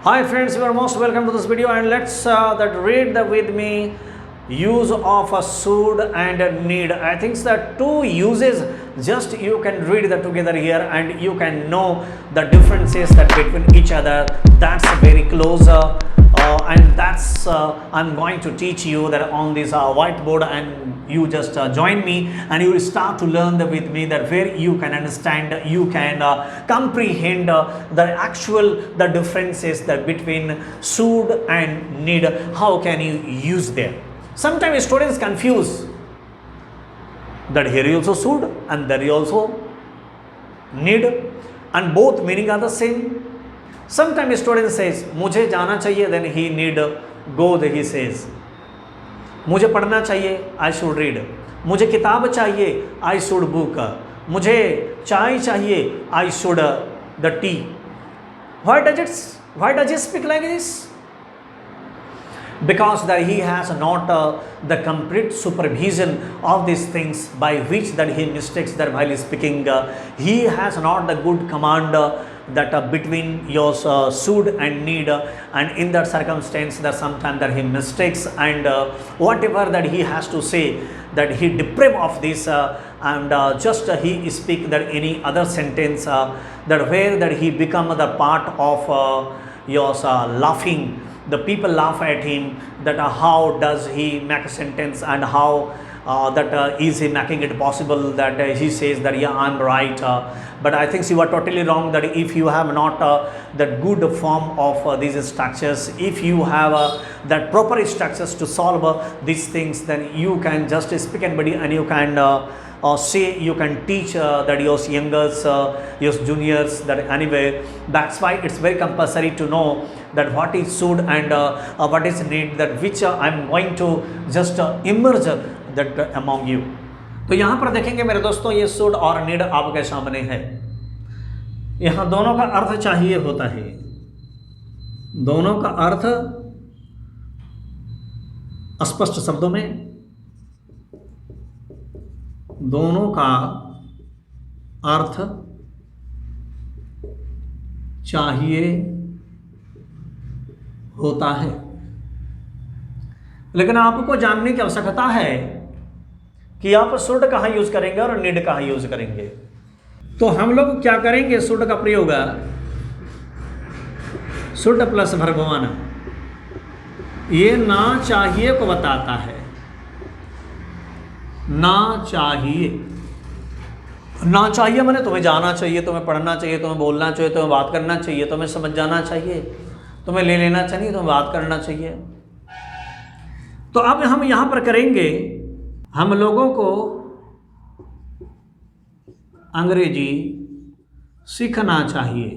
Hi friends, you are most welcome to this video, and let's read with me use of a should and a need. I think that two uses just you can read that together here and you can know the differences that between each other. That's very close and that's I'm going to teach you that on this whiteboard, and you just join me and you will start to learn with me that where you can understand, you can comprehend the actual the differences that between should and need. How can you use them? Sometimes students confuse that here you also should and there you also need, and both meaning are the same. Sometimes student says मुझे जाना चाहिए, then he need go, he says मुझे पढ़ना चाहिए, I should read. मुझे किताब चाहिए, I should book. मुझे चाय चाहिए, I should the tea. Why does he speak like this? Because that he has not the complete supervision of these things, by which that he mistakes that while speaking. He has not the good command that between your should and need, and in that circumstance that sometimes that he mistakes, and whatever that he has to say that he deprive of this and just he speak that any other sentence that where that he become the part of your laughing. The people laugh at him that how does he make a sentence, and how is he making it possible that he says that yeah, I'm right. But I think you are totally wrong, that if you have not that good form of these structures, if you have that proper structures to solve these things, then you can just speak anybody and you can say, you can teach that your youngers, your juniors, that anyway. That's why it's very compulsory to know that what is should and what is need, that which I'm going to just immerse that among you. तो यहाँ पर देखेंगे मेरे दोस्तों, ये should और need आपके सामने है. यहाँ दोनों का अर्थ चाहिए होता है, दोनों का अर्थ स्पष्ट शब्दों में, दोनों का अर्थ चाहिए होता है. लेकिन आपको जानने की आवश्यकता है कि आप शुड कहाँ यूज करेंगे और नीड कहाँ यूज करेंगे. तो हम लोग क्या करेंगे, शुड का प्रयोग शुड प्लस भगवान, ये ना चाहिए को बताता है. ना चाहिए, ना चाहिए माने तुम्हें जाना चाहिए, तुम्हें पढ़ना चाहिए, तुम्हें बोलना चाहिए, तुम्हें बात करना चाहिए, तुम्हें समझ जाना चाहिए, तुम्हें ले लेना चाहिए, तुम्हें बात करना चाहिए. तो अब हम यहाँ पर करेंगे, हम लोगों को अंग्रेजी सीखना चाहिए,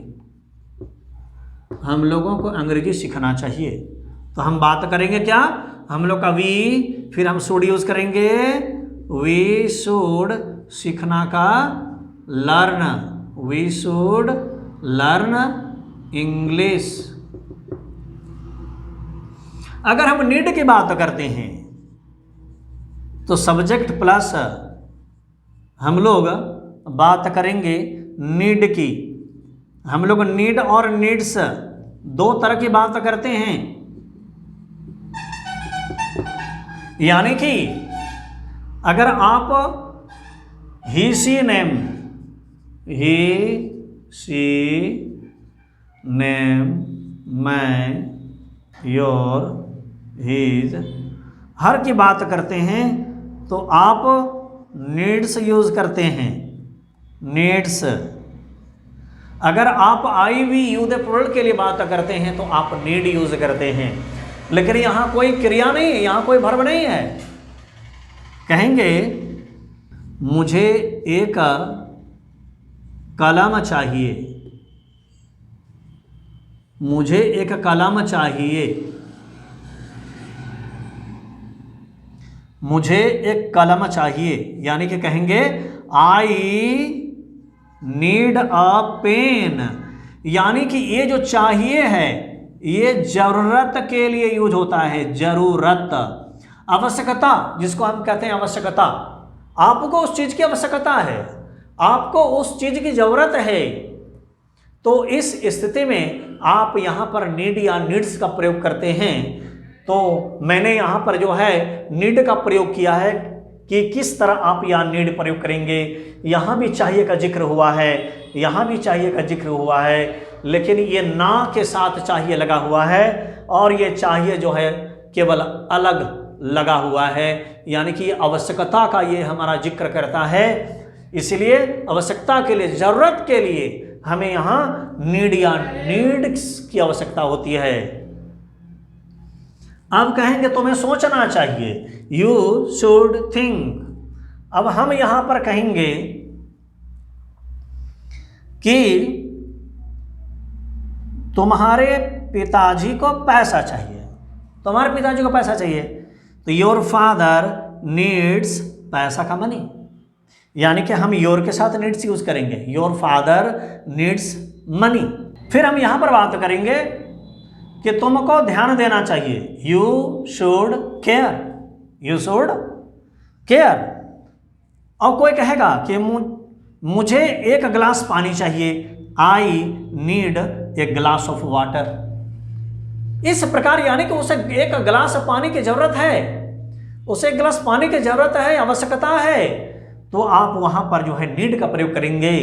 हम लोगों को अंग्रेजी सीखना चाहिए. तो हम बात करेंगे क्या, हम लोग का वी, फिर हम शुड यूज करेंगे, वी शुड सीखना का learn, we should learn English. अगर हम नीड की बात करते हैं तो सब्जेक्ट प्लस हम लोग बात करेंगे नीड की. हम लोग नीड और नीड्स दो तरह की बात करते हैं, यानी कि अगर आप ही सी नेम, ही सी नेम, मैं, योर, हीज, हर की बात करते हैं तो आप नीड्स यूज करते हैं, नीड्स. अगर आप आई वी यू द प्लूरल के लिए बात करते हैं तो आप नीड यूज करते हैं. लेकिन यहाँ कोई क्रिया नहीं है, यहाँ कोई वर्ब नहीं है. कहेंगे मुझे एक कलम चाहिए, मुझे एक कलम चाहिए, मुझे एक कलम चाहिए, यानी कि कहेंगे आई नीड अ पेन. यानी कि ये जो चाहिए है ये जरूरत के लिए यूज होता है, जरूरत, आवश्यकता, जिसको हम कहते हैं आवश्यकता. आपको उस चीज की आवश्यकता है, आपको उस चीज की जरूरत है, तो इस स्थिति में आप यहाँ पर नीड या नीड्स का प्रयोग करते हैं। तो मैंने यहाँ पर जो है नीड का प्रयोग किया है कि किस तरह आप यहाँ नीड प्रयोग करेंगे। यहाँ भी चाहिए का जिक्र हुआ है, यहाँ भी चाहिए का जिक्र हुआ है, लेकिन ये ना के साथ चाहिए लगा हुआ है और ये चाहिए जो है केवल अलग लगा हुआ है, यानी कि आवश्यकता का ये हमारा जिक्र करता है। इसलिए आवश्यकता के लिए, जरूरत के लिए हमें यहाँ नीड या नीड्स की आवश्यकता होती है। अब कहेंगे तुम्हें सोचना चाहिए, यू शुड थिंक। अब हम यहां पर कहेंगे कि तुम्हारे पिताजी को पैसा चाहिए, तुम्हारे पिताजी को पैसा चाहिए, तो योर फादर नीड्स पैसा का मनी, यानी कि हम योर के साथ नीड्स यूज करेंगे, योर फादर नीड्स मनी। फिर हम यहां पर बात करेंगे कि तुमको ध्यान देना चाहिए, you should care, you should care. और कोई कहेगा कि मुझे एक गिलास पानी चाहिए, I need a glass of water. इस प्रकार यानी कि उसे एक गिलास पानी की जरूरत है, उसे एक गिलास पानी की जरूरत है, आवश्यकता है, तो आप वहां पर जो है नीड का प्रयोग करेंगे।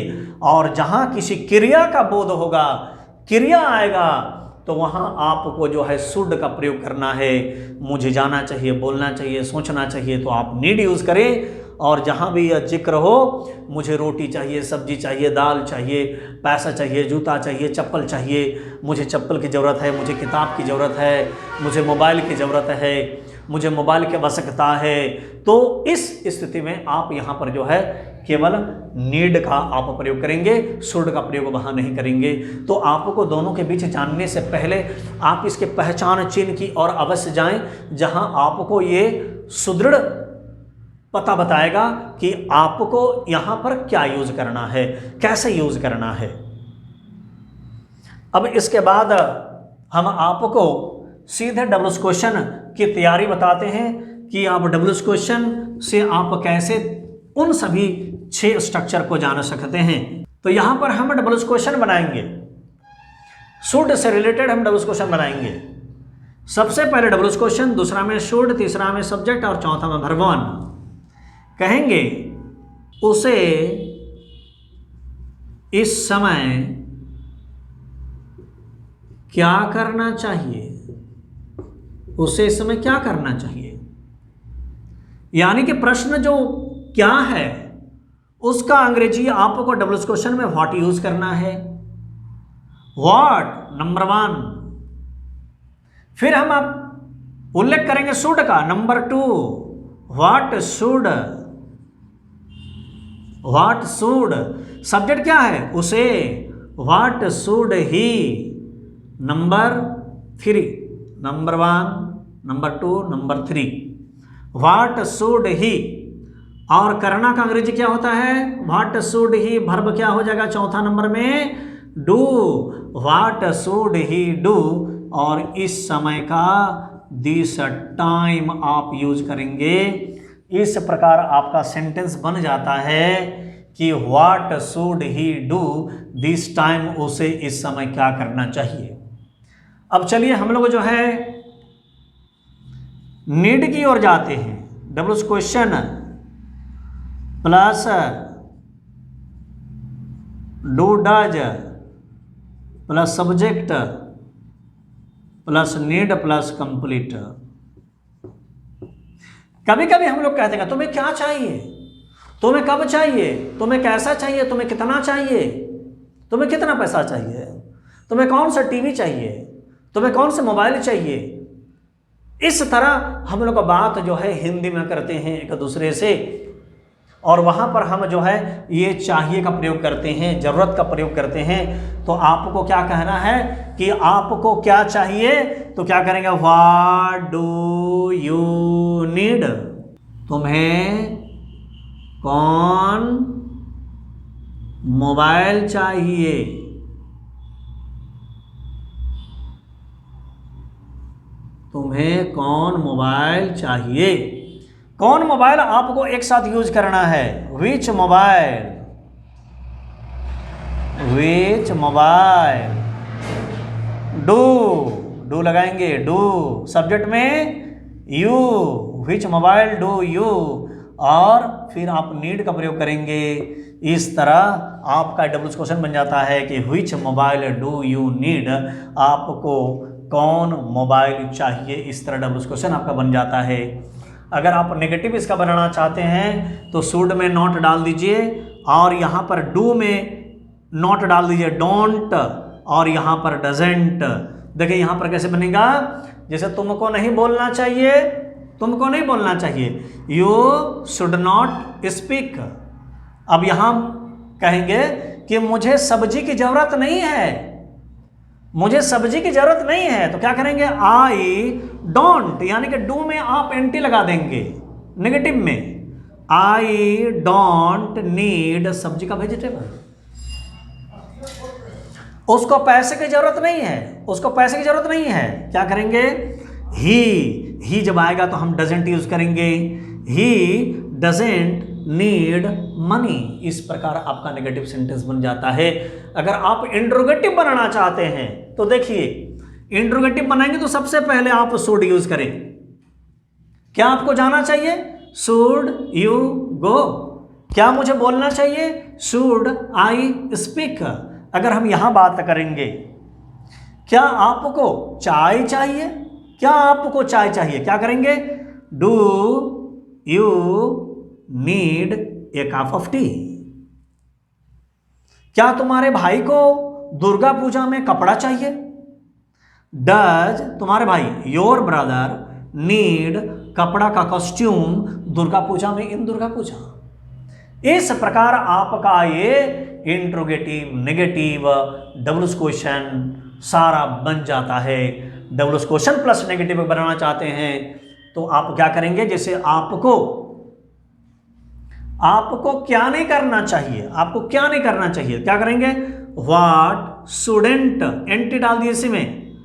और जहां किसी क्रिया का बोध होगा, क्रिया आएगा, तो वहां आपको जो है शुड का प्रयोग करना है। मुझे जाना चाहिए, बोलना चाहिए, सोचना चाहिए, तो आप नीड यूज करें। और जहां भी यह जिक्र हो, मुझे रोटी चाहिए, सब्जी चाहिए, दाल चाहिए, पैसा चाहिए, जूता चाहिए, चप्पल चाहिए, मुझे चप्पल की ज़रूरत है, मुझे किताब की ज़रूरत है, मुझे मोबाइल की ज़रूरत है, मुझे मोबाइल की आवश्यकता है, तो इस स्थिति में आप यहाँ पर जो है केवल नीड का आप प्रयोग करेंगे, शुड का प्रयोग वहाँ नहीं करेंगे। तो आपको दोनों के बीच जानने से पहले आप इसके पहचान चिन्ह की ओर अवश्य जाएं, जहाँ आपको ये सुदृढ़ पता बताएगा कि आपको यहाँ पर क्या यूज करना है, कैसे यूज करना है। अब इसके बाद हम आपको सीधे डब्ल्यूएस क्वेश्चन की तैयारी बताते हैं कि आप डब्ल्यूएस क्वेश्चन से आप कैसे उन सभी 6 स्ट्रक्चर को जान सकते हैं। तो यहां पर हम डब्ल्यूएस क्वेश्चन बनाएंगे, शुड से रिलेटेड हम डब्ल्यूएस क्वेश्चन बनाएंगे। सबसे पहले डब्ल्यूएस क्वेश्चन, दूसरा में शुड, तीसरा में सब्जेक्ट और चौथा में वर्ब 1। कहेंगे उसे इस समय क्या करना चाहिए, उसे इस समय क्या करना चाहिए, यानी कि प्रश्न जो क्या है उसका अंग्रेजी आपको डब्ल्यूएस क्वेश्चन में व्हाट यूज करना है, व्हाट नंबर 1। फिर हम आप उल्लेख करेंगे शुड का, number 2 what should, what should. Subject क्या है, उसे, what should he, number 3, number 1, number 2, number 3, what should he. और करना का अंग्रेजी क्या होता है, व्हाट शुड ही, वर्ब क्या हो जाएगा चौथा नंबर में, do, what should he do. और इस समय का दिस टाइम आप यूज करेंगे। इस प्रकार आपका सेंटेंस बन जाता है कि what should he do this time, उसे इस समय क्या करना चाहिए। अब चलिए हम लोग जो है नीड की ओर जाते हैं। WS question plus do does plus subject plus need plus complete. कभी कभी हम लोग कहते हैं तुम्हें क्या चाहिए, तुम्हें कब चाहिए, तुम्हें कैसा चाहिए, तुम्हें कितना चाहिए, तुम्हें कितना पैसा चाहिए, तुम्हें कौन सा टीवी चाहिए, तुम्हें कौन सा मोबाइल चाहिए। इस तरह हम लोग बात जो है हिंदी में करते हैं एक दूसरे से, और वहाँ पर हम जो है ये चाहिए का प्रयोग करते हैं, ज़रूरत का प्रयोग करते हैं। तो आपको क्या कहना है कि आपको क्या चाहिए, तो क्या करेंगे, व्हाट डू यू नीड, तुम्हें कौन मोबाइल चाहिए, तुम्हें कौन मोबाइल चाहिए। कौन मोबाइल आपको एक साथ यूज करना है, विच मोबाइल, विच मोबाइल डू लगाएंगे, डू सब्जेक्ट में you, which mobile do you, और फिर आप नीड का प्रयोग करेंगे। इस तरह आपका डबल क्वेश्चन बन जाता है कि विच मोबाइल डू यू नीड, आपको कौन मोबाइल चाहिए, इस तरह डबल क्वेश्चन आपका बन जाता है। अगर आप नेगेटिव इसका बनाना चाहते हैं तो शुड में नॉट डाल दीजिए और यहाँ पर डू में नॉट डाल दीजिए डोंट, और यहाँ पर डजेंट। देखिए यहाँ पर कैसे बनेगा, जैसे तुमको नहीं बोलना चाहिए, तुमको नहीं बोलना चाहिए, यू शुड नॉट स्पीक। अब यहाँ कहेंगे कि मुझे सब्जी की जरूरत नहीं है, मुझे सब्जी की जरूरत नहीं है, तो क्या करेंगे, आई डोंट, यानी कि डू में आप एंटी लगा देंगे नेगेटिव में, आई डोंट नीड सब्जी का वेजिटेबल। उसको पैसे की जरूरत नहीं है, उसको पैसे की जरूरत नहीं है, क्या करेंगे, ही जब आएगा तो हम डजेंट यूज करेंगे, ही डजेंट नीड मनी। इस प्रकार आपका नेगेटिव सेंटेंस बन जाता है। अगर आप इंट्रोगेटिव बनाना चाहते हैं तो देखिए, इंट्रोगेटिव बनाएंगे तो सबसे पहले आप शुड यूज करें। क्या आपको जाना चाहिए, शुड यू गो, क्या मुझे बोलना चाहिए, शुड आई स्पीक। अगर हम यहां बात करेंगे, क्या आपको चाय चाहिए, क्या आपको चाय चाहिए, क्या करेंगे, do you need a cup of T. क्या तुम्हारे भाई को दुर्गा पूजा में कपड़ा चाहिए, डज तुम्हारे भाई योर ब्रदर नीड कपड़ा का कॉस्ट्यूम दुर्गा पूजा में इन दुर्गा पूजा। इस प्रकार आपका ये इंट्रोगेटिव नेगेटिव डबल क्वेश्चन सारा बन जाता है। डबल क्वेश्चन प्लस नेगेटिव बनाना चाहते हैं तो आप क्या करेंगे, जैसे आपको क्या नहीं करना चाहिए, आपको क्या नहीं करना चाहिए, क्या करेंगे, व्हाट शुडेंट, एंटी डाल दिए इसी में,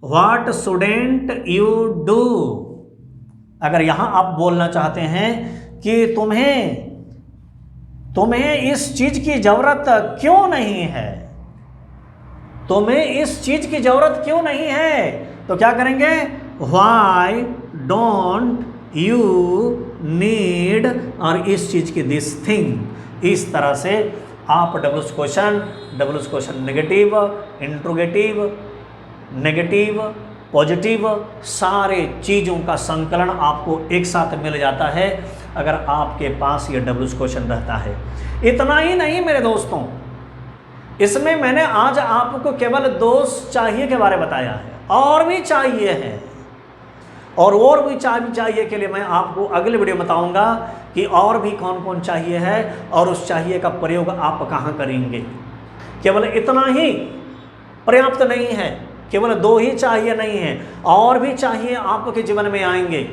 व्हाट शुडेंट यू डू। अगर यहां आप बोलना चाहते हैं कि तुम्हें इस चीज की जरूरत क्यों नहीं है, तुम्हें इस चीज की जरूरत क्यों नहीं है, तो क्या करेंगे, व्हाई डोंट यू नीड, और इस चीज की दिस थिंग। इस तरह से आप double question negative, interrogative, negative, positive, सारे चीजों का संकलन आपको एक साथ मिल जाता है अगर आपके पास ये डबल क्वेश्चन रहता है। इतना ही नहीं मेरे दोस्तों, इसमें मैंने आज आपको केवल दोस्त चाहिए के बारे में बताया है, और भी चाहिए है, और भी चाहिए के लिए मैं आपको अगले वीडियो बताऊंगा कि और भी कौन कौन चाहिए है और उस चाहिए का प्रयोग आप कहाँ करेंगे। केवल इतना ही पर्याप्त नहीं है, केवल 2 ही चाहिए नहीं है, और भी चाहिए आपके जीवन में आएंगे,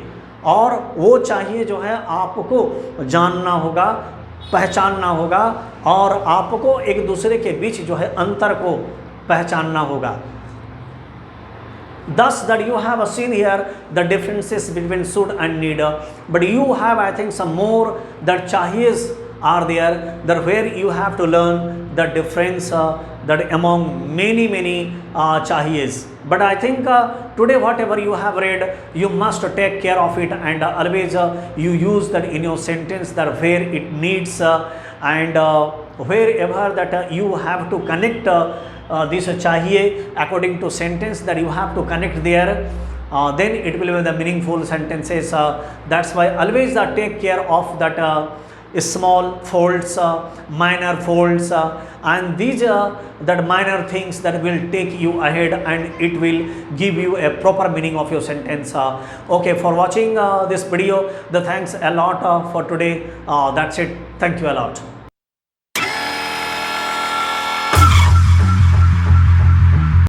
और वो चाहिए जो है आपको जानना होगा, पहचानना होगा, और आपको एक दूसरे के बीच जो है अंतर को पहचानना होगा। Thus that you have seen here the differences between should and need, but you have I think some more that chahiyes are there, that where you have to learn the difference that among many chahiyes. But I think today whatever you have read, you must take care of it, and always you use that in your sentence, that where it needs and wherever that you have to connect this chahiye according to sentence, that you have to connect there, then it will be the meaningful sentences. That's why always take care of that small faults, minor faults, and these that minor things that will take you ahead, and it will give you a proper meaning of your sentence. Okay, for watching this video, the thanks a lot for today. That's it. Thank you a lot.